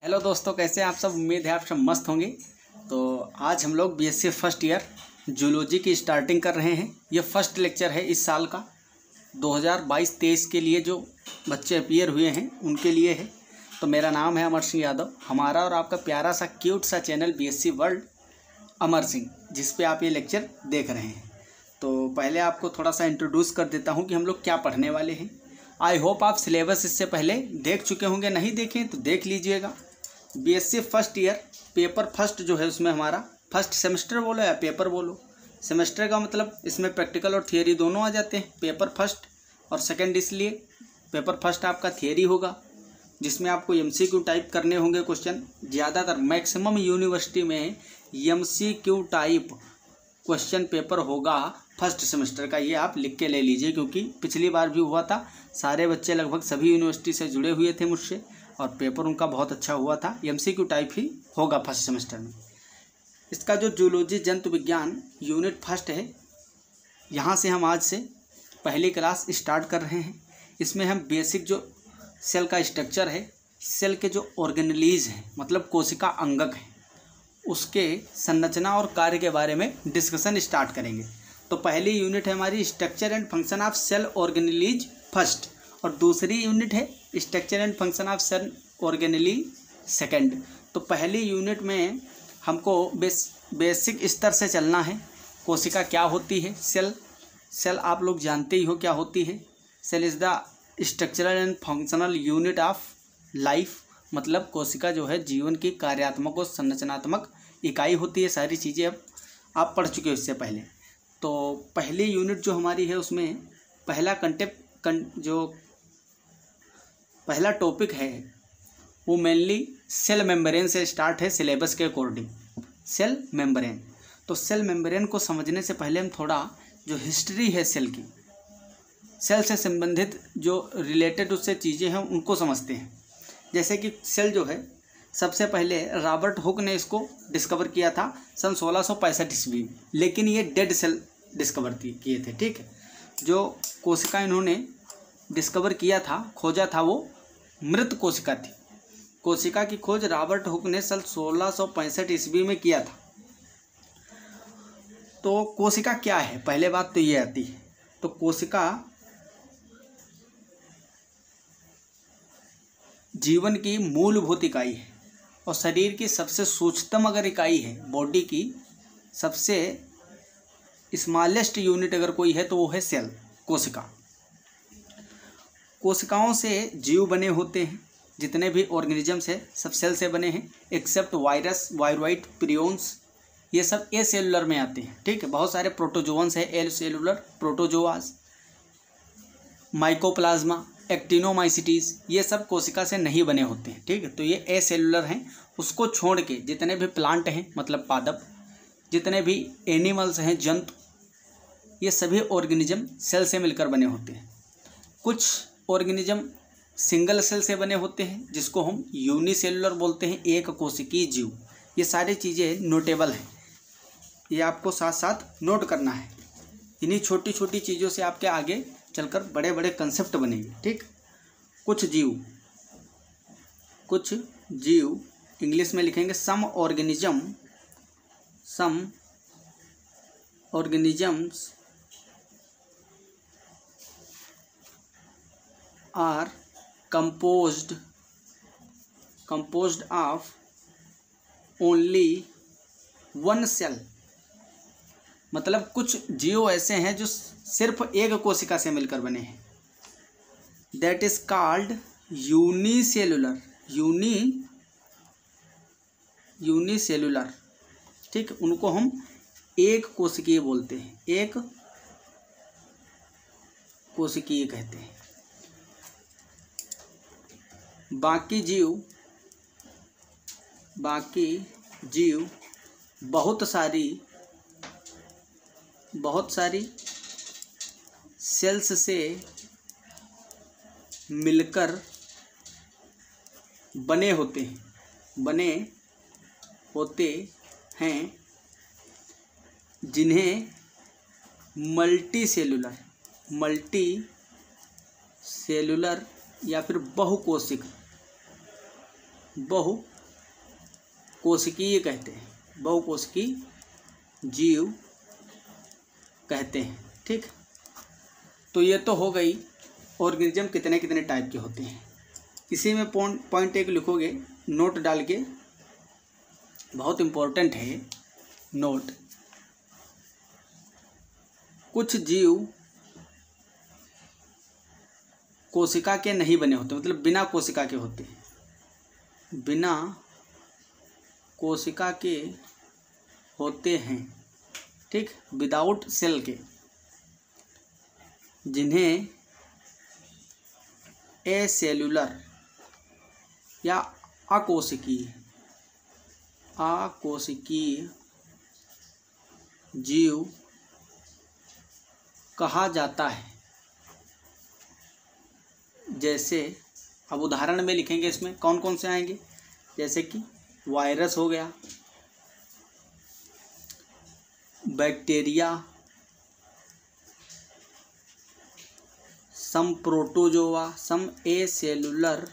Hello दोस्तों, कैसे हैं आप सब। उम्मीद है आप सब मस्त होंगे। तो आज हम लोग बीएससी फर्स्ट ईयर जूलॉजी की स्टार्टिंग कर रहे हैं। ये फर्स्ट लेक्चर है इस साल का 2022-23 के लिए। जो बच्चे अपीयर हुए हैं उनके लिए है। तो मेरा नाम है अमर सिंह यादव। हमारा और आपका प्यारा सा क्यूट सा channel BSc world Amar Singh, जिस पे आप ये लेक्चर देख रहे हैं। तो पहले आपको थोड़ा सा इंट्रोड्यूस कर देता हूँ कि हम लोग क्या पढ़ने वाले हैं। आई होप आप सिलेबस इससे पहले देख चुके होंगे, नहीं देखें तो देख लीजिएगा। BSc first year paper first जो है उसमें हमारा फर्स्ट सेमेस्टर बोलो या पेपर बोलो, सेमेस्टर का मतलब इसमें प्रैक्टिकल और थियरी दोनों आ जाते हैं। पेपर फर्स्ट और सेकंड, इसलिए पेपर फर्स्ट आपका थियरी होगा, जिसमें आपको एमसीक्यू टाइप करने होंगे क्वेश्चन। ज़्यादातर मैक्सिमम यूनिवर्सिटी में एमसीक्यू टाइप क्वेश्चन पेपर होगा फर्स्ट सेमेस्टर का। ये आप लिख के ले लीजिए, क्योंकि पिछली बार भी हुआ था। सारे बच्चे लगभग सभी यूनिवर्सिटी से जुड़े हुए थे मुझसे और पेपर उनका बहुत अच्छा हुआ था। एमसीक्यू टाइप ही होगा फर्स्ट सेमेस्टर में। इसका जो जूलॉजी जंतु विज्ञान यूनिट फर्स्ट है, यहाँ से हम आज से पहली क्लास स्टार्ट कर रहे हैं। इसमें हम बेसिक जो सेल का स्ट्रक्चर है, सेल के जो ऑर्गेनेलीज हैं मतलब कोशिका अंगक हैं, उसके संरचना और कार्य के बारे में डिस्कशन स्टार्ट करेंगे। तो पहली यूनिट है हमारी structure and function of cell organelles first, और दूसरी यूनिट है structure and function of cell organelle second. तो पहली यूनिट में हमको बेसिक स्तर से चलना है। कोशिका क्या होती है, सेल आप लोग जानते ही हो क्या होती है। Cell is the structural and functional unit of life, मतलब कोशिका जो है जीवन की कार्यात्मक और संरचनात्मक इकाई होती है। सारी चीज़ें अब आप पढ़ चुके हो इससे पहले। तो पहली यूनिट जो हमारी है उसमें पहला टॉपिक है वो मेनली सेल मेम्ब्रेन से स्टार्ट है सिलेबस के अकॉर्डिंग। सेल मेम्ब्रेन, तो सेल मेम्ब्रेन को समझने से पहले हम थोड़ा जो हिस्ट्री है सेल की, सेल से संबंधित जो रिलेटेड उससे चीज़ें हैं उनको समझते हैं। जैसे कि सेल जो है, सबसे पहले रॉबर्ट हुक ने इसको डिस्कवर किया था सन 1665 ईस्वी में, लेकिन ये डेड सेल डिस्कवर किए थे। ठीक है, जो कोशिका इन्होंने डिस्कवर किया था, खोजा था, वो मृत कोशिका थी। कोशिका की खोज रॉबर्ट हुक ने सन 1665 ईस्वी में किया था। तो कोशिका क्या है, पहले बात तो ये आती है। तो कोशिका जीवन की मूलभूत इकाई है और शरीर की सबसे सूक्ष्मतम अगर इकाई है, बॉडी की सबसे स्मॉलेस्ट यूनिट अगर कोई है तो वो है सेल, कोशिका। कोशिकाओं से जीव बने होते हैं। जितने भी ऑर्गेनिजम्स है सब सेल से बने हैं, एक्सेप्ट वायरस, वायरोइड, प्रियोन्स, ये सब ए सेलुलर में आते हैं। ठीक है, बहुत सारे प्रोटोजोअन्स है, एल सेलुलर, प्रोटोजोआस, माइकोप्लाज्मा, एक्टिनोमाइसिटीज, ये सब कोशिका से नहीं बने होते हैं। ठीक है, तो ये ए सेलुलर हैं। उसको छोड़ के जितने भी प्लांट हैं मतलब पादप, जितने भी एनिमल्स हैं जंतु, ये सभी ऑर्गेनिज्म सेल से मिलकर बने होते हैं। कुछ ऑर्गेनिज्म सिंगल सेल से बने होते हैं, जिसको हम यूनिसेलुलर बोलते हैं, एक कोशिकीय जीव। ये सारी चीज़ें नोटेबल हैं, ये आपको साथ साथ नोट करना है। इन्हीं छोटी छोटी चीज़ों से आपके आगे चलकर बड़े बड़े कंसेप्ट बनेंगे। ठीक, कुछ जीव इंग्लिश में लिखेंगे some organisms are composed of only one cell, मतलब कुछ जीव ऐसे हैं जो सिर्फ एक कोशिका से मिलकर बने हैं। That is called unicellular. ठीक, उनको हम एक कोशिकीय बोलते हैं, एक कोशिकीय कहते हैं। बाकी जीव बहुत सारी सेल्स से मिलकर बने होते हैं, जिन्हें मल्टी सेलुलर या फिर बहुकोशिक कोशिकीय कहते हैं, बहुकोशिकीय जीव कहते हैं। ठीक, तो ये तो हो गई ऑर्गेनिज्म कितने कितने टाइप के होते हैं। इसी में पॉइंट एक लिखोगे नोट डाल के, बहुत इम्पोर्टेंट है नोट। कुछ जीव कोशिका के नहीं बने होते, मतलब बिना कोशिका के होते हैं, बिना कोशिका के होते हैं। ठीक, विदाउट सेल के, जिन्हें एसेल्युलर या अकोशिकीय जीव कहा जाता है। जैसे अब उदाहरण में लिखेंगे, इसमें कौन कौन से आएंगे, जैसे कि वायरस हो गया, बैक्टीरिया, सम प्रोटोजोआ, सम एसेल्युलर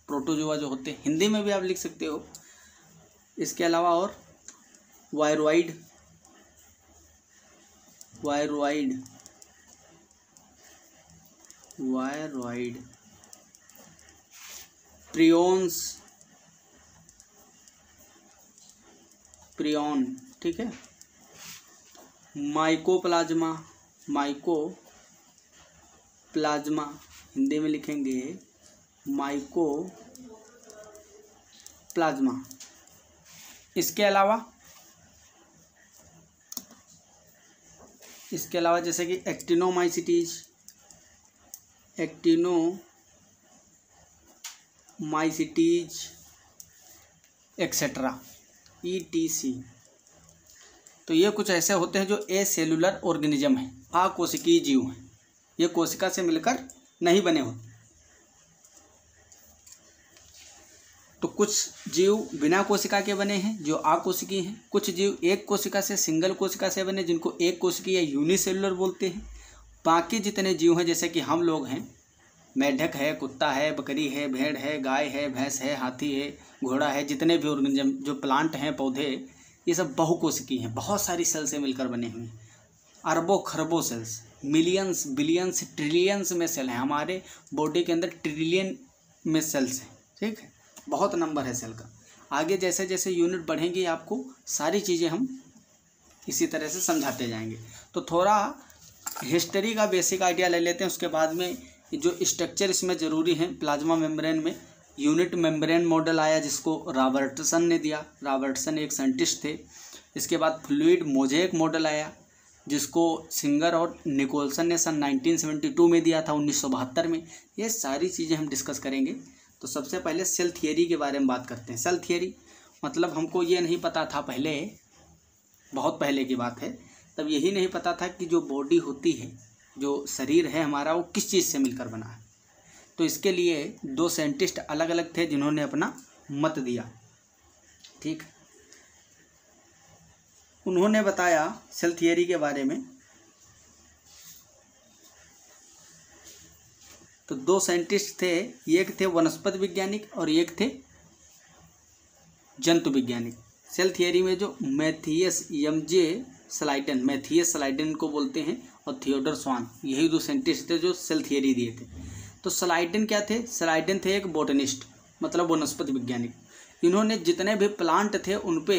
प्रोटोजोआ जो होते हैं, हिंदी में भी आप लिख सकते हो। इसके अलावा और वायरोइड, प्रियॉन, ठीक है, माइकोप्लाज्मा, हिंदी में लिखेंगे माइकोप्लाज्मा। इसके अलावा जैसे कि एक्टिनोमाइसिटीज, एक्सेट्रा, ETC। तो ये कुछ ऐसे होते हैं जो एसेल्युलर ऑर्गेनिज्म है, अकोशिकीय जीव हैं। ये कोशिका से मिलकर नहीं बने होते। तो कुछ जीव बिना कोशिका के बने हैं जो अकोशिकीय हैं। कुछ जीव एक कोशिका से, सिंगल कोशिका से बने, जिनको एक कोशिकीय या यूनिसेलुलर बोलते हैं। बाकी जितने जीव हैं, जैसे कि हम लोग हैं, मेढक है, कुत्ता है, बकरी है, भेड़ है, गाय है, भैंस है, हाथी है, घोड़ा है, जितने भी ऑर्गेनिज्म जो प्लांट हैं, पौधे, ये सब बहुकोशिकीय हैं, बहुत सारी सेल से मिलकर बने हुए हैं। अरबों खरबों सेल्स, मिलियंस, बिलियंस, ट्रिलियंस में सेल हैं। हमारे बॉडी के अंदर ट्रिलियन में सेल्स हैं। ठीक है, बहुत नंबर है सेल का। आगे जैसे जैसे यूनिट बढ़ेंगी, आपको सारी चीज़ें हम इसी तरह से समझाते जाएंगे। तो थोड़ा हिस्ट्री का बेसिक आइडिया ले लेते हैं, उसके बाद में जो स्ट्रक्चर इसमें ज़रूरी है। प्लाज्मा मेम्ब्रेन में यूनिट मेम्ब्रेन मॉडल आया, जिसको रॉबर्टसन ने दिया। रॉबर्टसन एक साइंटिस्ट थे। इसके बाद फ्लूइड मोज़ेक मॉडल आया, जिसको सिंगर और निकोलसन ने सन 1972 में दिया था, 1972 में। ये सारी चीज़ें हम डिस्कस करेंगे। तो सबसे पहले सेल थियरी के बारे में बात करते हैं। सेल थियरी मतलब हमको ये नहीं पता था पहले, बहुत पहले की बात है, तब यही नहीं पता था कि जो बॉडी होती है, जो शरीर है हमारा, वो किस चीज़ से मिलकर बना है। तो इसके लिए दो साइंटिस्ट अलग अलग थे जिन्होंने अपना मत दिया। ठीक, उन्होंने बताया सेल थियरी के बारे में। तो दो साइंटिस्ट थे, एक थे वनस्पति वैज्ञानिक और एक थे जंतु वैज्ञानिक। सेल थियरी में जो मैथियस स्लाइडन को बोलते हैं, और थियोडर स्वान, यही दो साइंटिस्ट थे जो सेल थियरी दिए थे। तो स्लाइडन क्या थे? स्लाइडन थे एक बोटनिस्ट, मतलब वनस्पति वैज्ञानिक। इन्होंने जितने भी प्लांट थे उन पे,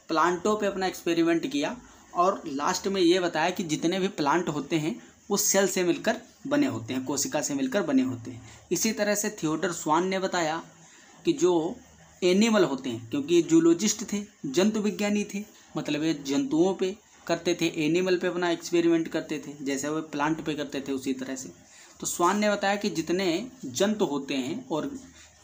प्लांटों पे अपना एक्सपेरिमेंट किया, और लास्ट में ये बताया कि जितने भी प्लांट होते हैं वो सेल से मिलकर बने होते हैं, कोशिका से मिलकर बने होते हैं। इसी तरह से थियोडर स्वान ने बताया कि जो एनिमल होते हैं, क्योंकि ये जूलॉजिस्ट थे, जंतु विज्ञानी थे, मतलब ये जंतुओं पे करते थे, एनिमल पे अपना एक्सपेरिमेंट करते थे, जैसे वो प्लांट पे करते थे उसी तरह से। तो स्वान ने बताया कि जितने जंतु होते हैं और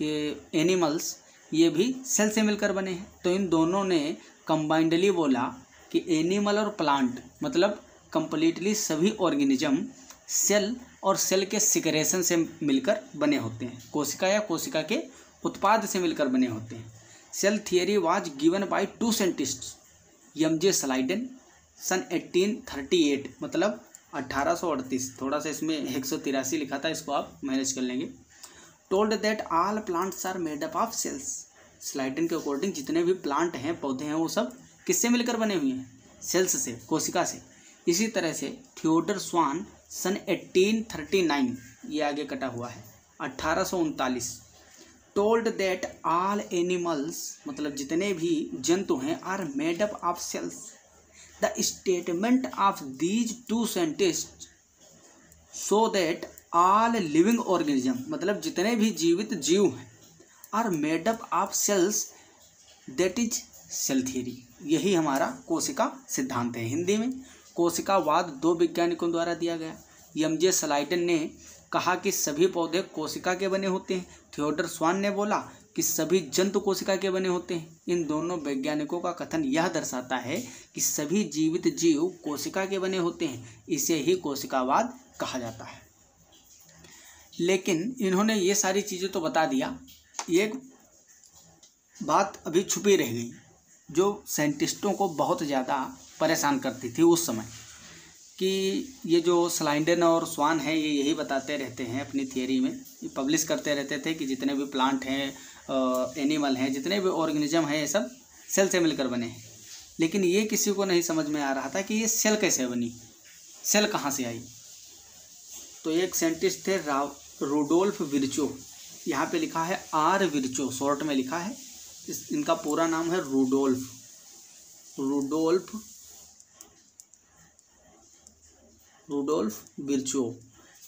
ये एनिमल्स, ये भी सेल से मिलकर बने हैं। तो इन दोनों ने कंबाइंडली बोला कि एनिमल और प्लांट, मतलब कंप्लीटली सभी ऑर्गेनिज्म सेल और सेल के सिक्रेशन से मिलकर बने होते हैं, कोशिका या कोशिका के उत्पाद से मिलकर बने होते हैं। Cell theory was given by two scientists, M J Schleiden सन 1838, मतलब 1838, थोड़ा सा इसमें 183 लिखा था, इसको आप मैनेज कर लेंगे। Told that all plants are made up of cells. Schleiden के अकॉर्डिंग जितने भी प्लांट हैं, पौधे हैं, वो सब किससे मिलकर बने हुए हैं? सेल्स से, कोशिका से। इसी तरह से थियोडर स्वान सन 1839, ये आगे कटा हुआ है, 1839, टोल्ड दैट ऑल एनिमल्स, मतलब जितने भी जंतु हैं, are made up of cells. The statement of these two scientist so that all living organism, मतलब जितने भी जीवित जीव हैं, are made up of cells, that is cell theory. यही हमारा कोशिका सिद्धांत है। हिंदी में कोशिकावाद 2 वैज्ञानिकों द्वारा दिया गया। एम.जे. स्लाइडन ने कहा कि सभी पौधे कोशिका के बने होते हैं। थियोडर स्वान ने बोला कि सभी जंतु कोशिका के बने होते हैं। इन दोनों वैज्ञानिकों का कथन यह दर्शाता है कि सभी जीवित जीव कोशिका के बने होते हैं। इसे ही कोशिकावाद कहा जाता है। लेकिन इन्होंने ये सारी चीज़ें तो बता दिया, एक बात अभी छुपी रह गई जो साइंटिस्टों को बहुत ज़्यादा परेशान करती थी उस समय, कि ये जो स्लाइडन और स्वान है, ये यही बताते रहते हैं अपनी थियरी में, ये पब्लिश करते रहते थे कि जितने भी प्लांट हैं, एनिमल हैं, जितने भी ऑर्गेनिज्म हैं, ये सब सेल से मिलकर बने हैं। लेकिन ये किसी को नहीं समझ में आ रहा था कि ये सेल कैसे बनी, सेल कहाँ से आई। तो एक साइंटिस्ट थे रुडोल्फ विर्चो, यहाँ पे लिखा है आर विर्चो, शॉर्ट में लिखा है, इनका पूरा नाम है रुडोल्फ विर्चो।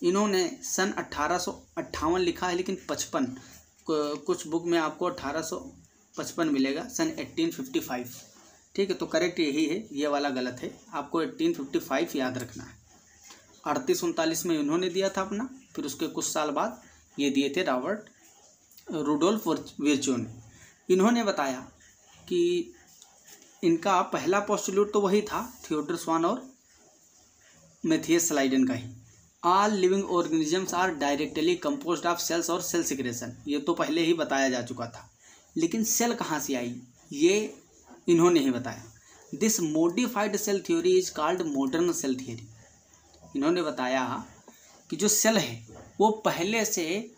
इन्होंने सन 1858 लिखा है, लेकिन 55 कुछ बुक में आपको 1855 मिलेगा, सन 1855। ठीक है, तो करेक्ट यही है, ये वाला गलत है, आपको 1855 याद रखना है। 38-39 में इन्होंने दिया था अपना, फिर उसके कुछ साल बाद ये दिए थे रुडोल्फ विर्चो ने। इन्होंने बताया कि इनका पहला पोस्टुलेट तो वही था थियोडर स्वान और मैथियस स्लाइडन का ही, all living organisms are directly composed of cells और सेल सिक्रेशन। ये तो पहले ही बताया जा चुका था, लेकिन सेल कहाँ से आई ये इन्होंने ही बताया। This modified cell theory is called modern cell theory. इन्होंने बताया कि जो सेल है वो पहले से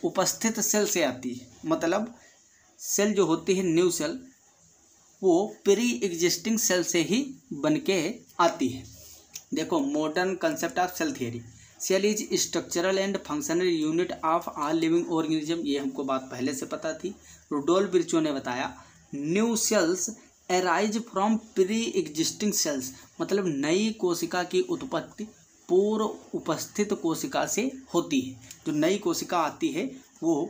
उपस्थित सेल से आती है, मतलब सेल जो होती है न्यू सेल, वो प्री एग्जिस्टिंग सेल से ही बन के आती है। देखो, modern concept of cell theory, cell is structural and functional unit of all living organism. ये हमको बात पहले से पता थी। रुडोल्फ विर्चो ने बताया new sales arise from pre existing cells, मतलब नई कोशिका की उत्पत्ति पूर्व उपस्थित कोशिका से होती है। जो नई कोशिका आती है वो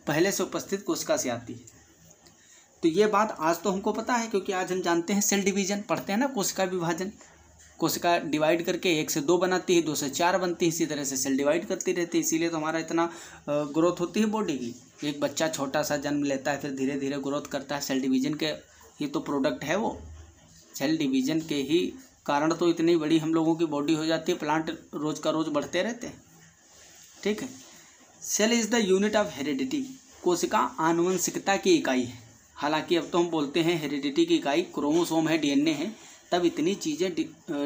पहले से उपस्थित कोशिका से आती है। तो ये बात आज तो हमको पता है, क्योंकि आज हम जानते हैं सेल डिवीजन, पढ़ते हैं ना, कोशिका विभाजन। कोशिका डिवाइड करके 1 से 2 बनाती है, 2 से 4 बनती है, इसी तरह से सेल डिवाइड करती रहती है। इसीलिए तो हमारा इतना ग्रोथ होती है बॉडी की। एक बच्चा छोटा सा जन्म लेता है, फिर धीरे धीरे ग्रोथ करता है। सेल डिवीजन के ही तो प्रोडक्ट है वो, सेल डिवीजन के ही कारण तो इतनी बड़ी हम लोगों की बॉडी हो जाती है। प्लांट रोज़ का रोज़ बढ़ते रहते हैं। ठीक है, cell is the unit of heredity. कोशिका आनुवंशिकता की इकाई है। हालांकि अब तो हम बोलते हैं हेरिडिटी की इकाई क्रोमोसोम है, डीएनए है। तब इतनी चीज़ें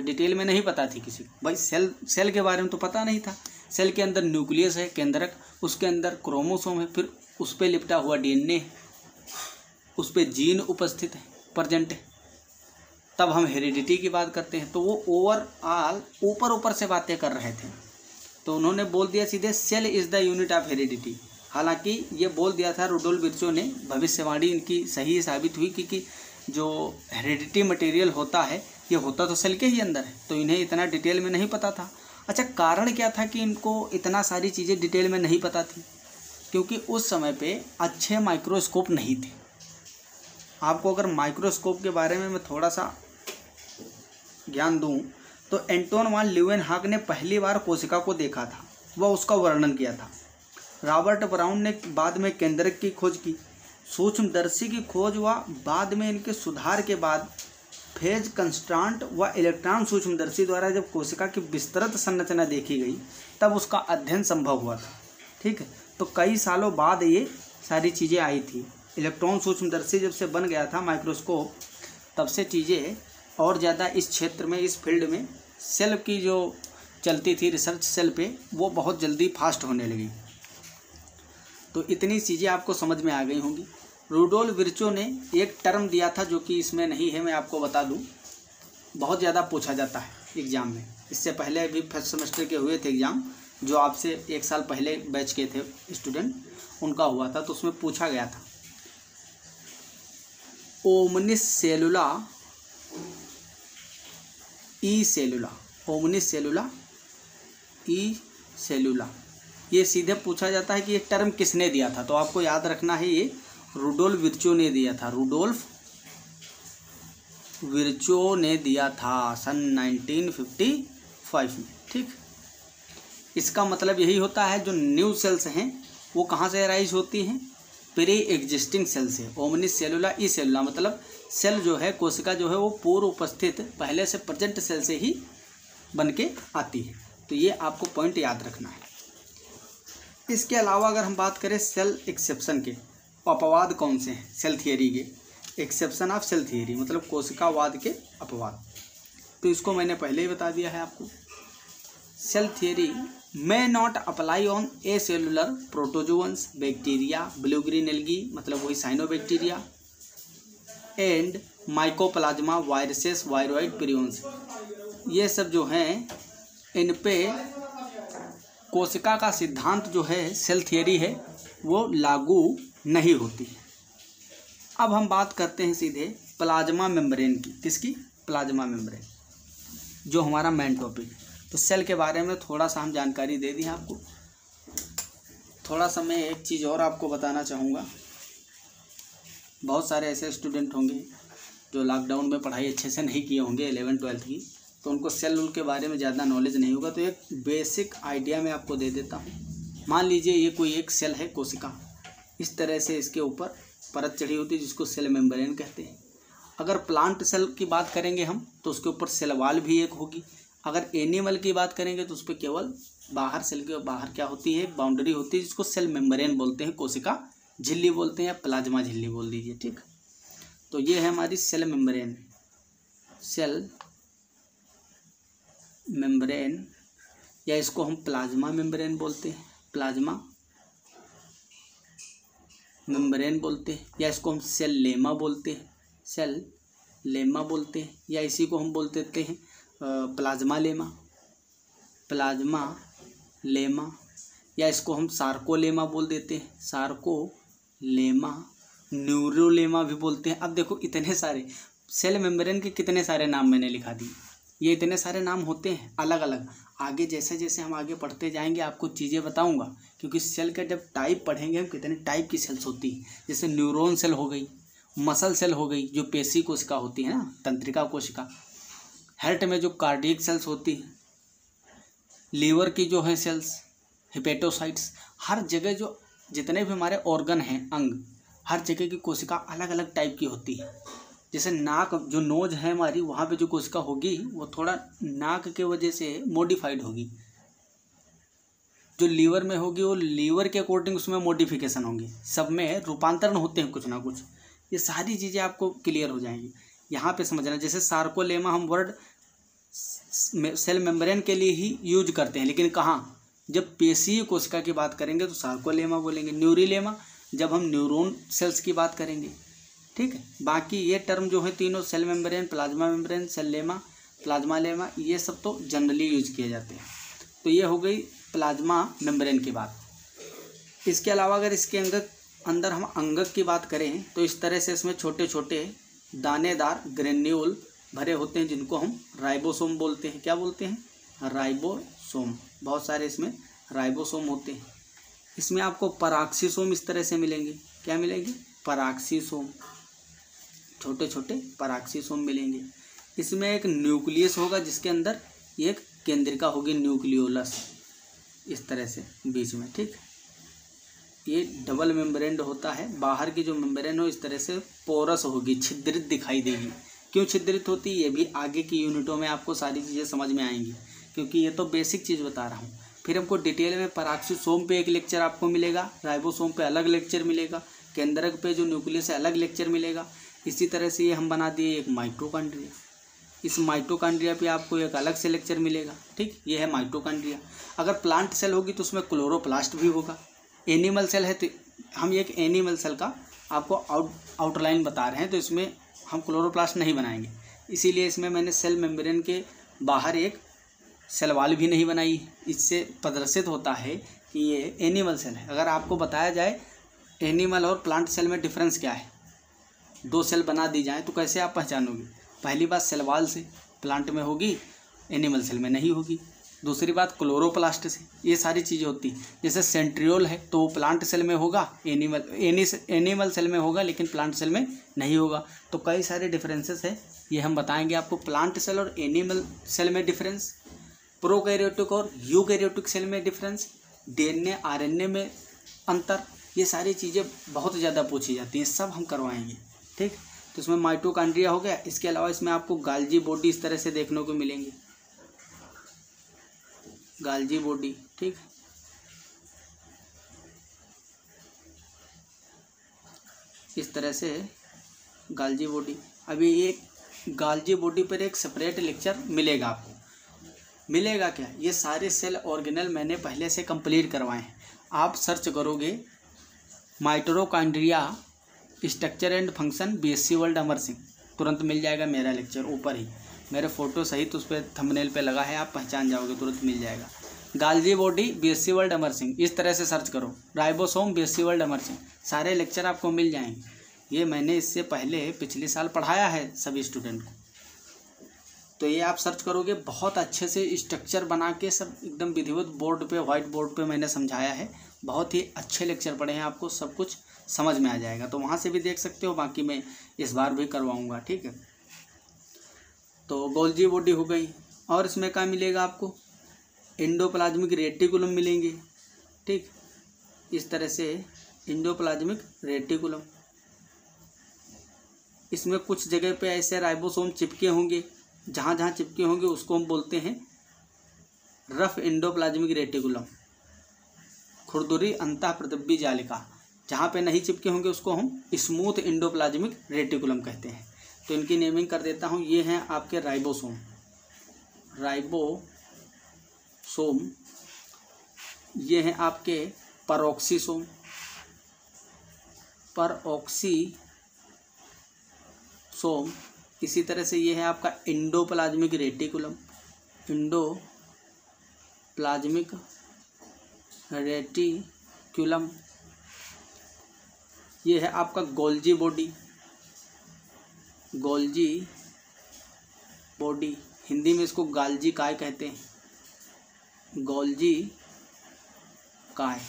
डिटेल में नहीं पता थी किसी को। भाई सेल के बारे में तो पता नहीं था। सेल के अंदर न्यूक्लियस है, केंद्रक, उसके अंदर क्रोमोसोम है, फिर उस पर लिपटा हुआ डीएनए है, उस पर जीन उपस्थित है, प्रेजेंट है। तब हम हेरिडिटी की बात करते हैं। तो वो ओवरऑल ऊपर से बातें कर रहे थे, तो उन्होंने बोल दिया सीधे cell is the unit of heredity. हालांकि ये बोल दिया था रुडोल्फ विर्चो ने, भविष्यवाणी इनकी सही साबित हुई, क्योंकि जो हेरिडिटी मटेरियल होता है ये होता तो सेल के ही अंदर है, तो इन्हें इतना डिटेल में नहीं पता था। अच्छा, कारण क्या था कि इनको इतना सारी चीज़ें डिटेल में नहीं पता थी? क्योंकि उस समय पे अच्छे माइक्रोस्कोप नहीं थे। आपको अगर माइक्रोस्कोप के बारे में मैं थोड़ा सा ज्ञान दूं, तो एंटोन वान ल्यूवेनहॉक ने पहली बार कोशिका को देखा था, वह उसका वर्णन किया था। रॉबर्ट ब्राउन ने बाद में केंद्रक की खोज की। सूक्ष्मदर्शी की खोज व बाद में इनके सुधार के बाद फेज कंस्टांट व इलेक्ट्रॉन सूक्ष्मदर्शी द्वारा जब कोशिका की विस्तृत संरचना देखी गई, तब उसका अध्ययन संभव हुआ था। ठीक है, तो कई सालों बाद ये सारी चीज़ें आई थी। इलेक्ट्रॉन सूक्ष्मदर्शी जब से बन गया था माइक्रोस्कोप, तब से चीज़ें और ज़्यादा इस क्षेत्र में, इस फील्ड में सेल की जो चलती थी रिसर्च सेल पे, वो बहुत जल्दी फास्ट होने लगी। तो इतनी चीज़ें आपको समझ में आ गई होंगी। रुडोल्फ विर्चो ने एक टर्म दिया था जो कि इसमें नहीं है, मैं आपको बता दूं, बहुत ज़्यादा पूछा जाता है एग्ज़ाम में। इससे पहले भी फर्स्ट सेमेस्टर के हुए थे एग्ज़ाम, जो आपसे एक साल पहले बैच के थे स्टूडेंट, उनका हुआ था, तो उसमें पूछा गया था ओमनिस सेलुला ई सेलुला, ओमनिस सेलुला ई सेलुला, ये सीधे पूछा जाता है कि ये टर्म किसने दिया था। तो आपको याद रखना है, ये रुडोल्फ विर्चो ने दिया था, रुडोल्फ विर्चो ने दिया था सन 1955 में। ठीक, इसका मतलब यही होता है जो न्यू सेल्स हैं वो कहाँ से अराइज होती हैं, प्री एग्जिस्टिंग सेल से। ओमनिस सेलुला ई सेलुला मतलब सेल जो है, कोशिका जो है, वो पूर्व उपस्थित पहले से प्रेजेंट सेल से ही बन के आती है। तो ये आपको पॉइंट याद रखना है। इसके अलावा अगर हम बात करें सेल एक्सेप्शन के, अपवाद कौन से हैं सेल थियरी के, एक्सेप्शन ऑफ सेल थियरी मतलब कोशिकावाद के अपवाद, तो इसको मैंने पहले ही बता दिया है आपको। Cell theory may not apply on acellular protozoans, bacteria, blue green algae मतलब वही cyanobacteria, and mycoplasma, viruses, viroid, prions, ये सब जो हैं इन पे कोशिका का सिद्धांत जो है, सेल थियरी है, वो लागू नहीं होती। अब हम बात करते हैं सीधे प्लाज्मा मेम्ब्रेन की। किसकी? प्लाज्मा मेम्ब्रेन, जो हमारा मेन टॉपिक। तो सेल के बारे में थोड़ा सा हम जानकारी दे दी आपको। थोड़ा सा मैं एक चीज़ और आपको बताना चाहूँगा। बहुत सारे ऐसे स्टूडेंट होंगे जो लॉकडाउन में पढ़ाई अच्छे से नहीं किए होंगे 11-12 की, तो उनको सेल के बारे में ज़्यादा नॉलेज नहीं होगा। तो एक बेसिक आइडिया मैं आपको दे देता हूँ। मान लीजिए ये कोई एक सेल है, कोशिका, इस तरह से इसके ऊपर परत चढ़ी होती है जिसको सेल मेम्ब्रेन कहते हैं। अगर प्लांट सेल की बात करेंगे हम तो उसके ऊपर सेल वॉल भी एक होगी। अगर एनिमल की बात करेंगे तो उस पर केवल बाहर, सेल के बाहर क्या होती है, एक बाउंड्री होती है जिसको सेल मेम्ब्रेन बोलते हैं, कोशिका झिल्ली बोलते हैं या प्लाज्मा झिल्ली बोल दीजिए। ठीक, तो ये है हमारी सेल मेम्ब्रेन। सेल मेम्ब्रेन या इसको हम प्लाज्मा मेम्ब्रेन बोलते हैं, प्लाज्मा मेम्ब्रेन बोलते हैं, या इसको हम सेल लेमा बोलते हैं, सेल लेमा बोलते हैं, या इसी को हम बोल देते हैं प्लाज्मा लेमा, प्लाज्मा लेमा, या इसको हम सार्कोलेमा बोल देते हैं, सार्कोलेमा, न्यूरोलेमा भी बोलते हैं। अब देखो इतने सारे सेल मेम्ब्रेन के कितने सारे नाम मैंने लिखा दिए। ये इतने सारे नाम होते हैं अलग अलग। आगे जैसे जैसे हम आगे पढ़ते जाएंगे आपको चीज़ें बताऊंगा, क्योंकि सेल का जब टाइप पढ़ेंगे हम कितने टाइप की सेल्स होती है। जैसे न्यूरॉन सेल हो गई, मसल सेल हो गई जो पेशी कोशिका होती है ना, तंत्रिका कोशिका, हार्ट में जो कार्डियक सेल्स होती है, लीवर की जो है सेल्स, हिपेटोसाइट्स, हर जगह जो जितने भी हमारे ऑर्गन हैं, अंग, हर जगह की कोशिका अलग अलग टाइप की होती है। जैसे नाक, जो नोज है हमारी, वहाँ पे जो कोशिका होगी वो थोड़ा नाक के वजह से मॉडिफाइड होगी। जो लीवर में होगी वो लीवर के अकॉर्डिंग उसमें मॉडिफिकेशन होंगी। सब में रूपांतरण होते हैं कुछ ना कुछ। ये सारी चीज़ें आपको क्लियर हो जाएंगी। यहाँ पे समझना, जैसे सार्कोलेमा हम वर्ड सेल मेम्ब्रेन के लिए ही यूज करते हैं, लेकिन कहाँ, जब पेशीय कोशिका की बात करेंगे तो सार्कोलेमा बोलेंगे। न्यूरिलेमा जब हम न्यूरॉन सेल्स की बात करेंगे। ठीक है, बाकी ये टर्म जो है तीनों, cell membrane, plasma membrane, cell lemma, plasmalemma, ये सब तो जनरली यूज किए जाते हैं। तो ये हो गई प्लाज्मा मेम्ब्रेन की बात। इसके अलावा अगर इसके अंदर हम अंगक की बात करें तो इस तरह से इसमें छोटे छोटे दानेदार ग्रेन्यूल भरे होते हैं जिनको हम राइबोसोम बोलते हैं। क्या बोलते हैं? राइबोसोम। बहुत सारे इसमें राइबोसोम होते हैं। इसमें आपको पराक्सीसोम इस तरह से मिलेंगे। क्या मिलेंगे? पराक्सीसोम, छोटे छोटे पराक्सीसोम मिलेंगे। इसमें एक न्यूक्लियस होगा जिसके अंदर एक केंद्रिका होगी, न्यूक्लियोलस, इस तरह से बीच में। ठीक, ये डबल मेम्ब्रेन होता है। बाहर की जो मेम्ब्रेन हो इस तरह से पोरस होगी, छिद्रित दिखाई देगी। क्यों छिद्रित होती है ये भी आगे की यूनिटों में आपको सारी चीज़ें समझ में आएंगी, क्योंकि ये तो बेसिक चीज़ बता रहा हूँ। फिर हमको डिटेल में पराक्सीसोम पे एक लेक्चर आपको मिलेगा, राइबोसोम पे अलग लेक्चर मिलेगा, केंद्रक पे जो न्यूक्लियस है अलग लेक्चर मिलेगा। इसी तरह से ये हम बना दिए एक माइटोकॉन्ड्रिया। इस माइटोकॉन्ड्रिया पे आपको एक अलग से लेक्चर मिलेगा। ठीक, ये है माइटोकॉन्ड्रिया। अगर प्लांट सेल होगी तो उसमें क्लोरोप्लास्ट भी होगा। एनिमल सेल है तो हम एक एनिमल सेल का आपको आउटलाइन बता रहे हैं, तो इसमें हम क्लोरोप्लास्ट नहीं बनाएंगे, इसीलिए इसमें मैंने सेल मेम्ब्रेन के बाहर एक सेल वॉल भी नहीं बनाई। इससे प्रदर्शित होता है कि ये एनिमल सेल है। अगर आपको बताया जाए एनिमल और प्लांट सेल में डिफरेंस क्या है, दो सेल बना दी जाए तो कैसे आप पहचानोगे? पहली बात सेल वॉल से, प्लांट में होगी, एनिमल सेल में नहीं होगी। दूसरी बात क्लोरोप्लास्ट से, ये सारी चीज़ें होती हैं। जैसे सेंट्रियोल है तो वो प्लांट सेल में होगा, एनिमल सेल में होगा, लेकिन प्लांट सेल में नहीं होगा। तो कई सारे डिफरेंसेस है, ये हम बताएंगे आपको। प्लांट सेल और एनिमल सेल में डिफरेंस, प्रोकैरियोटिक और यूकैरियोटिक सेल में डिफरेंस, डीएनए आरएनए में अंतर, ये सारी चीज़ें बहुत ज़्यादा पूछी जाती हैं, सब हम करवाएंगे। ठीक, तो इसमें माइटोकॉन्ड्रिया हो गया। इसके अलावा इसमें आपको गाल्जी बॉडी इस तरह से देखने को मिलेंगी, गाल्जी बॉडी। ठीक, इस तरह से गाल्जी बॉडी। अभी ये गाल्जी बॉडी पर एक सेपरेट लेक्चर मिलेगा आपको। मिलेगा क्या? ये सारे सेल ऑर्गेनल मैंने पहले से कंप्लीट करवाए हैं। आप सर्च करोगे mitochondria structure and function BSc world Amar Singh, तुरंत मिल जाएगा मेरा लेक्चर। ऊपर ही मेरे फोटो सहित उस पर थंबनेल पे लगा है, आप पहचान जाओगे, तुरंत मिल जाएगा। गाल्जी body BSc world Amar Singh, इस तरह से सर्च करो, ribosome BSc world Amar Singh, सारे लेक्चर आपको मिल जाएंगे। ये मैंने इससे पहले पिछले साल पढ़ाया है सभी स्टूडेंट को। तो ये आप सर्च करोगे, बहुत अच्छे से स्ट्रक्चर बना के सब एकदम विधिवत बोर्ड पे, व्हाइट बोर्ड पे मैंने समझाया है। बहुत ही अच्छे लेक्चर पढ़े हैं, आपको सब कुछ समझ में आ जाएगा। तो वहाँ से भी देख सकते हो, बाकी मैं इस बार भी करवाऊँगा। ठीक है, तो गोल्जी बॉडी हो गई। और इसमें क्या मिलेगा आपको? एंडोप्लाज्मिक रेटिकुलम मिलेंगे। ठीक, इस तरह से एंडोप्लाज्मिक रेटिकुलम। इसमें कुछ जगह पे ऐसे राइबोसोम चिपके होंगे, जहाँ जहाँ चिपके होंगे उसको हम बोलते हैं रफ एंडोप्लाज्मिक रेटिकुलम, खुरदुरी अंतःप्रदब्बी जालिका। जहाँ पे नहीं चिपके होंगे उसको हम स्मूथ एंडोप्लाज्मिक रेटिकुलम कहते हैं। तो इनकी नेमिंग कर देता हूँ। ये हैं आपके राइबोसोम, राइबोसोम। ये हैं आपके परऑक्सीसोम, परऑक्सीसोम। इसी तरह से ये है आपका एंडोप्लाज्मिक रेटिकुलम, एंडोप्लाज्मिक रेटिकुलम। ये है आपका Golgi body, Golgi body, Hindi में इसको गाल्जी काय कहते हैं, गोल्जी काय।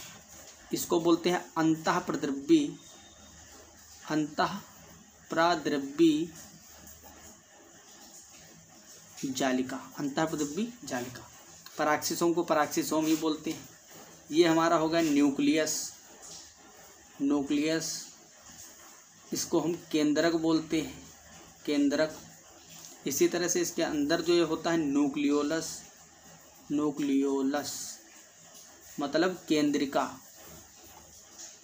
इसको बोलते हैं अंतःप्रद्रव्यी, अंतःप्रद्रव्यी जालिका, अंतःप्रद्रव्यी जालिका। पराक्सीसोम को पराक्सीसोम ही बोलते हैं। ये हमारा होगा न्यूक्लियस, न्यूक्लियस। इसको हम केंद्रक बोलते हैं, केंद्रक। इसी तरह से इसके अंदर जो ये होता है न्यूक्लियोलस, न्यूक्लियोलस मतलब केंद्रिका,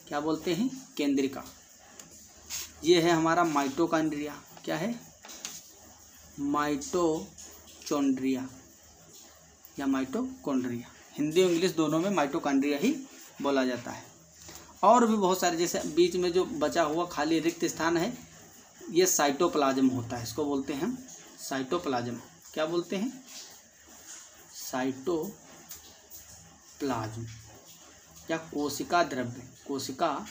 क्या बोलते हैं? केंद्रिका। ये है हमारा माइटोकॉन्ड्रिया। क्या है? माइटोचोंड्रिया या माइटोकॉन्ड्रिया। हिंदी और इंग्लिश दोनों में माइटोकॉन्ड्रिया ही बोला जाता है। और भी बहुत सारे, जैसे बीच में जो बचा हुआ खाली रिक्त स्थान है, ये साइटोप्लाज्म होता है। इसको बोलते हैं हम साइटोप्लाज्म। क्या बोलते हैं? साइटोप्लाज्म या कोशिका द्रव्य, कोशिका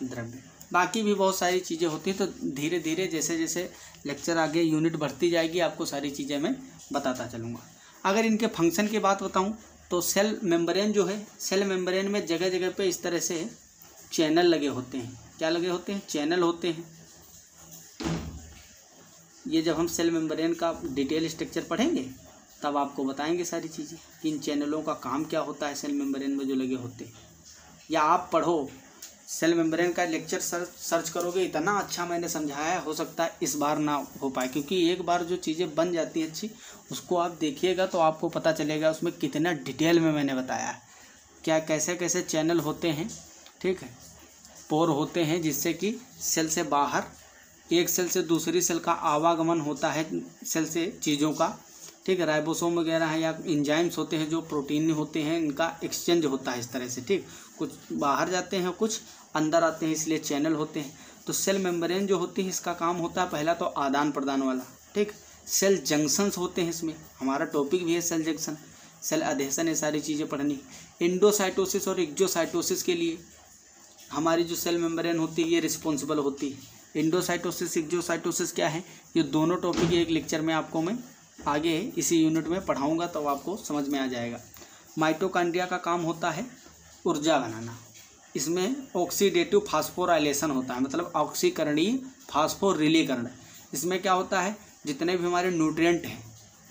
द्रव्य। बाकी भी बहुत सारी चीज़ें होती हैं। तो धीरे धीरे जैसे जैसे लेक्चर आगे यूनिट बढ़ती जाएगी, आपको सारी चीज़ें मैं बताता चलूँगा। अगर इनके फंक्शन की बात बताऊँ तो सेल मेम्ब्रेन जो है, सेल मेम्ब्रेन में जगह जगह पे इस तरह से चैनल लगे होते हैं। क्या लगे होते हैं? चैनल होते हैं। ये जब हम सेल मेम्ब्रेन का डिटेल स्ट्रक्चर पढ़ेंगे तब आपको बताएंगे सारी चीज़ें कि इन चैनलों का काम क्या होता है सेल मेम्ब्रेन में जो लगे होते हैं। या आप पढ़ो, सेल मेम्ब्रेन का लेक्चर सर्च करोगे, इतना अच्छा मैंने समझाया, हो सकता है इस बार ना हो पाए, क्योंकि एक बार जो चीज़ें बन जाती हैं अच्छी, उसको आप देखिएगा तो आपको पता चलेगा उसमें कितना डिटेल में मैंने बताया है, क्या कैसे कैसे चैनल होते हैं। ठीक है, पोर होते हैं जिससे कि सेल से बाहर एक सेल से दूसरी सेल का आवागमन होता है सेल से चीज़ों का, ठीक है। राइबोसोम वगैरह हैं या एंजाइम्स होते हैं जो प्रोटीन होते हैं, इनका एक्सचेंज होता है इस तरह से, ठीक। कुछ बाहर जाते हैं, कुछ अंदर आते हैं, इसलिए चैनल होते हैं। तो सेल मेम्ब्रेन जो होती है इसका काम होता है पहला तो आदान प्रदान वाला, ठीक। सेल जंक्शंस होते हैं, इसमें हमारा टॉपिक भी है सेल जंक्शन, सेल अधेशन, ये सारी चीज़ें पढ़नी। एंडोसाइटोसिस और एक्जोसाइटोसिस के लिए हमारी जो सेल मेम्ब्रेन होती है ये रिस्पॉन्सिबल होती है। एंडोसाइटोसिस एक्जोसाइटोसिस क्या है, ये दोनों टॉपिक एक लेक्चर में आपको मैं आगे इसी यूनिट में पढ़ाऊंगा, तो आपको समझ में आ जाएगा। माइटोकॉन्ड्रिया का काम होता है ऊर्जा बनाना, इसमें ऑक्सीडेटिव फास्फोराइलेशन होता है, मतलब ऑक्सीकरणीय फास्फोरिलीकरण। इसमें क्या होता है, जितने भी हमारे न्यूट्रिएंट हैं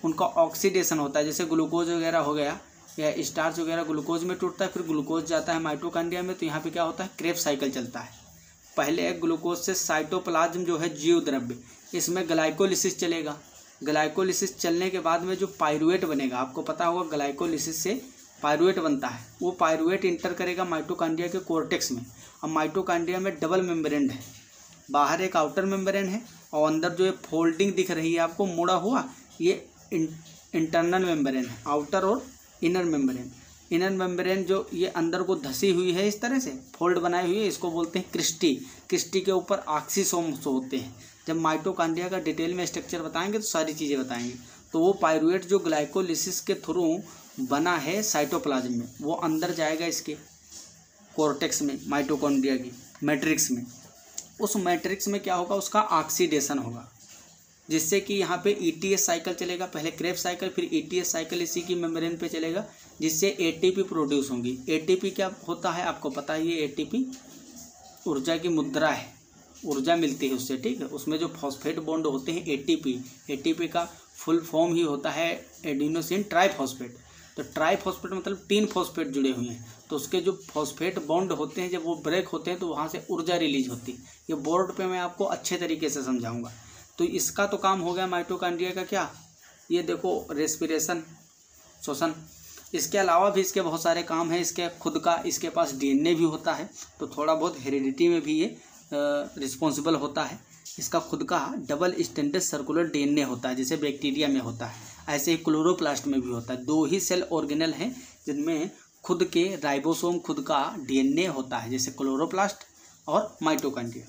उनका ऑक्सीडेशन होता है, जैसे ग्लूकोज वगैरह हो गया या स्टार्च वगैरह ग्लूकोज में टूटता है, फिर ग्लूकोज जाता है माइटोकॉन्ड्रिया में। तो यहाँ पे क्या होता है, क्रेब साइकिल चलता है। पहले ग्लूकोज से साइटोप्लाज्म जो है जीव द्रव्य, इसमें ग्लाइकोलिसिस चलेगा। ग्लाइकोलिसिस चलने के बाद में जो पाइरुवेट बनेगा, आपको पता होगा ग्लाइकोलिसिस से पाइरुवेट बनता है, वो पाइरुवेट इंटर करेगा माइटोकॉन्ड्रिया के कोर्टेक्स में। अब माइटोकॉन्ड्रिया में डबल मेम्ब्रेन है, बाहर एक आउटर मेम्ब्रेन है और अंदर जो ये फोल्डिंग दिख रही है आपको मुड़ा हुआ, ये इंटरनल मेम्ब्रेन है, आउटर और इनर मेम्ब्रेन। इनर मेम्ब्रेन जो ये अंदर को धसी हुई है, इस तरह से फोल्ड बनाई हुई है, इसको बोलते हैं क्रिस्टी। क्रिस्टी के ऊपर ऑक्सीसोम्स होते हैं। जब माइटोकॉन्ड्रिया का डिटेल में स्ट्रक्चर बताएंगे तो सारी चीज़ें बताएंगे। तो वो पाइरुवेट जो ग्लाइकोलिसिस के थ्रू बना है साइटोप्लाज्म में, वो अंदर जाएगा इसके कोर्टेक्स में, माइटोकॉन्ड्रिया की मैट्रिक्स में। उस मैट्रिक्स में क्या होगा, उसका ऑक्सीडेशन होगा, जिससे कि यहाँ पे ईटीएस साइकिल चलेगा, पहले क्रेब साइकिल फिर ईटीएस साइकिल इसी की मेम्ब्रेन पे चलेगा, जिससे एटीपी प्रोड्यूस होंगी। एटीपी क्या होता है आपको पता है, ये एटीपी ऊर्जा की मुद्रा है, ऊर्जा मिलती है उससे, ठीक है। उसमें जो फॉस्फेट बॉन्ड होते हैं एटीपी, एटीपी का फुल फॉर्म ही होता है एडिनोसिन ट्राइफॉस्फेट। तो ट्राइफॉस्फेट मतलब 3 फॉस्फेट जुड़े हुए हैं, तो उसके जो फॉस्फेट बॉन्ड होते हैं जब वो ब्रेक होते हैं तो वहाँ से ऊर्जा रिलीज होती है। ये बोर्ड पे मैं आपको अच्छे तरीके से समझाऊंगा। तो इसका तो काम हो गया माइटोकॉन्ड्रिया का क्या, ये देखो रेस्पिरेशन, श्वसन। इसके अलावा भी इसके बहुत सारे काम हैं, इसके खुद का, इसके पास डीएनए भी होता है, तो थोड़ा बहुत हेरिडिटी में भी ये रिस्पॉन्सिबल होता है। इसका खुद का डबल स्टैंडर्ड सर्कुलर डीएनए होता है, जैसे बैक्टीरिया में होता है, ऐसे ही क्लोरोप्लास्ट में भी होता है। 2 ही सेल ऑर्गेनल हैं जिनमें खुद के राइबोसोम खुद का डीएनए होता है, जैसे क्लोरोप्लास्ट और माइटोकॉन्ड्रिया।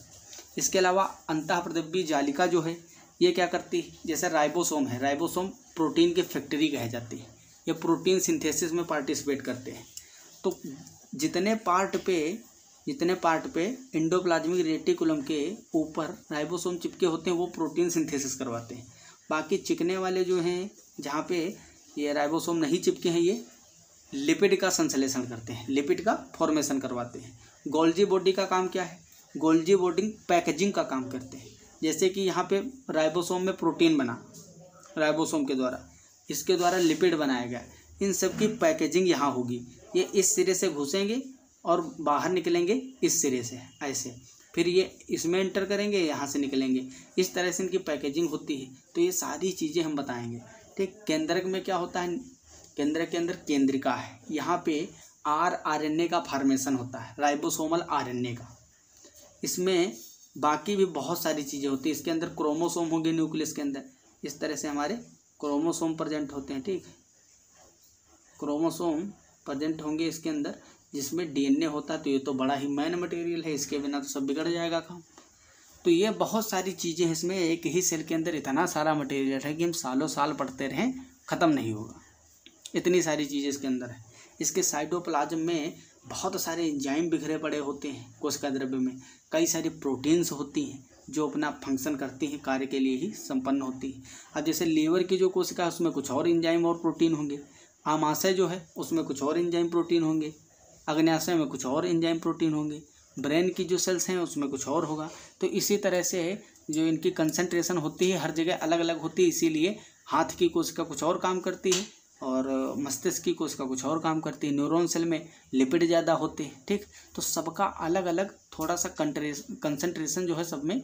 इसके अलावा अंतःप्रदिव्य जालिका जो है ये क्या करती है, जैसे राइबोसोम है, राइबोसोम प्रोटीन की फैक्ट्री कहे जाती है, ये प्रोटीन सिंथेसिस में पार्टिसिपेट करते हैं। तो जितने पार्ट पे एंडोप्लाज्मिक रेटिकुलम के ऊपर राइबोसोम चिपके होते हैं वो प्रोटीन सिंथेसिस करवाते हैं। बाकी चिकने वाले जो हैं, जहाँ पे ये राइबोसोम नहीं चिपके हैं, ये लिपिड का संश्लेषण करते हैं, लिपिड का फॉर्मेशन करवाते हैं। गोल्जी बॉडी का काम क्या है, गोल्जी बॉडी पैकेजिंग का काम करते हैं। जैसे कि यहाँ पे राइबोसोम में प्रोटीन बना राइबोसोम के द्वारा, इसके द्वारा लिपिड बनाया गया, इन सब की पैकेजिंग यहाँ होगी। ये इस सिरे से घुसेंगे और बाहर निकलेंगे इस सिरे से ऐसे, फिर ये इसमें एंटर करेंगे, यहाँ से निकलेंगे, इस तरह से इनकी पैकेजिंग होती है। तो ये सारी चीज़ें हम बताएंगे, ठीक। केंद्रक में क्या होता है, केंद्रक के अंदर केंद्रिका है, यहाँ पे आरएनए का फॉर्मेशन होता है, राइबोसोमल आरएनए का। इसमें बाकी भी बहुत सारी चीज़ें होती है, इसके अंदर क्रोमोसोम होंगे न्यूक्लियस के अंदर, इस तरह से हमारे क्रोमोसोम प्रेजेंट होते हैं, ठीक। क्रोमोसोम प्रेजेंट होंगे इसके अंदर, जिसमें डीएनए होता है। तो ये तो बड़ा ही मेन मटेरियल है, इसके बिना तो सब बिगड़ जाएगा काम। तो ये बहुत सारी चीज़ें हैं इसमें, एक ही सेल के अंदर इतना सारा मटेरियल है कि हम सालों साल पढ़ते रहें ख़त्म नहीं होगा, इतनी सारी चीज़ें इसके अंदर है। इसके साइटोप्लाज्म में बहुत सारे एंजाइम बिखरे पड़े होते हैं, कोशिका द्रव्य में कई सारी प्रोटीन्स होती हैं जो अपना फंक्शन करती हैं, कार्य के लिए ही संपन्न होती है। अब जैसे लीवर की जो कोशिका है उसमें कुछ और एंजाइम और प्रोटीन होंगे, आमाशय जो है उसमें कुछ और एंजाइम प्रोटीन होंगे, अग्न्याशय में कुछ और एंजाइम प्रोटीन होंगे, ब्रेन की जो सेल्स हैं उसमें कुछ और होगा। तो इसी तरह से जो इनकी कंसंट्रेशन होती है हर जगह अलग अलग होती है, इसीलिए हाथ की कोशिका कुछ और काम करती है और मस्तिष्क की कोशिका कुछ और काम करती है। न्यूरॉन सेल में लिपिड ज़्यादा होते हैं, ठीक। तो सबका अलग अलग थोड़ा सा कंसंट्रेशन जो है सब में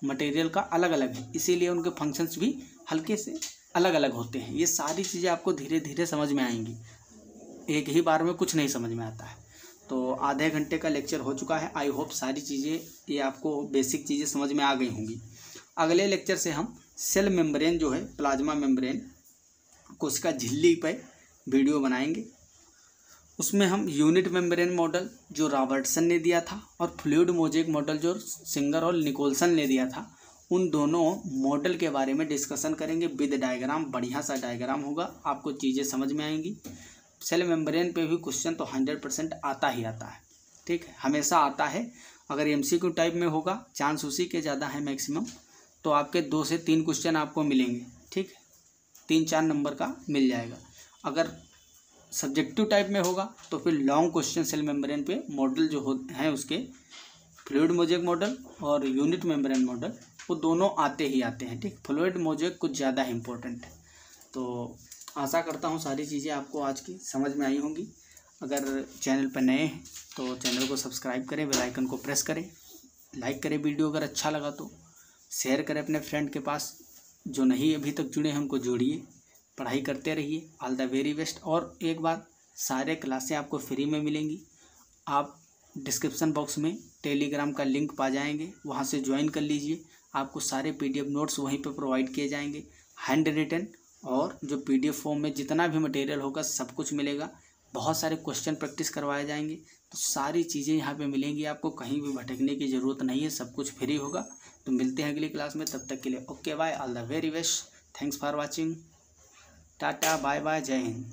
मटेरियल का अलग अलग है, इसीलिए उनके फंक्शंस भी हल्के से अलग अलग होते हैं। ये सारी चीज़ें आपको धीरे धीरे समझ में आएंगी, एक ही बार में कुछ नहीं समझ में आता है। तो आधे घंटे का लेक्चर हो चुका है, आई होप सारी चीज़ें ये आपको बेसिक चीज़ें समझ में आ गई होंगी। अगले लेक्चर से हम सेल मेम्ब्रेन जो है, प्लाज्मा मेम्ब्रेन, कोशिका झिल्ली पे वीडियो बनाएंगे। उसमें हम यूनिट मेम्ब्रेन मॉडल जो रॉबर्टसन ने दिया था और फ्लूइड मोज़ेक मॉडल जो सिंगर और निकोलसन ने दिया था, उन दोनों मॉडल के बारे में डिस्कशन करेंगे विद डायग्राम। बढ़िया सा डायग्राम होगा, आपको चीज़ें समझ में आएंगी। सेल मेम्ब्रेन पे भी क्वेश्चन तो 100% आता ही आता है, ठीक है, हमेशा आता है। अगर MCQ टाइप में होगा, चांस उसी के ज़्यादा है मैक्सिमम, तो आपके 2 से 3 क्वेश्चन आपको मिलेंगे, ठीक है, 3-4 नंबर का मिल जाएगा। अगर सब्जेक्टिव टाइप में होगा तो फिर लॉन्ग क्वेश्चन सेल मेम्ब्रेन पे मॉडल जो हैं उसके, फ्लूइड मोज़ेक मॉडल और यूनिट मेम्ब्रेन मॉडल, वो दोनों आते ही आते हैं, ठीक। फ्लूइड मोज़ेक कुछ ज़्यादा इम्पोर्टेंट है। तो आशा करता हूँ सारी चीज़ें आपको आज की समझ में आई होंगी। अगर चैनल पर नए हैं तो चैनल को सब्सक्राइब करें, बेल आइकन को प्रेस करें, लाइक करें वीडियो, अगर अच्छा लगा तो शेयर करें अपने फ्रेंड के पास। जो नहीं अभी तक जुड़े हैं उनको जोड़िए, पढ़ाई करते रहिए। All the very best. और एक बात, सारे क्लासें आपको फ्री में मिलेंगी। आप डिस्क्रिप्शन बॉक्स में टेलीग्राम का लिंक पा जाएंगे, वहाँ से ज्वाइन कर लीजिए। आपको सारे PDF नोट्स वहीं पर प्रोवाइड किए जाएंगे, हैंड रिटन और जो PDF फॉर्म में जितना भी मटेरियल होगा सब कुछ मिलेगा। बहुत सारे क्वेश्चन प्रैक्टिस करवाए जाएंगे, तो सारी चीज़ें यहाँ पे मिलेंगी आपको, कहीं भी भटकने की ज़रूरत नहीं है, सब कुछ फ्री होगा। तो मिलते हैं अगली क्लास में, तब तक के लिए okay bye, all the very best, thanks for watching, tata bye bye, जय हिंद।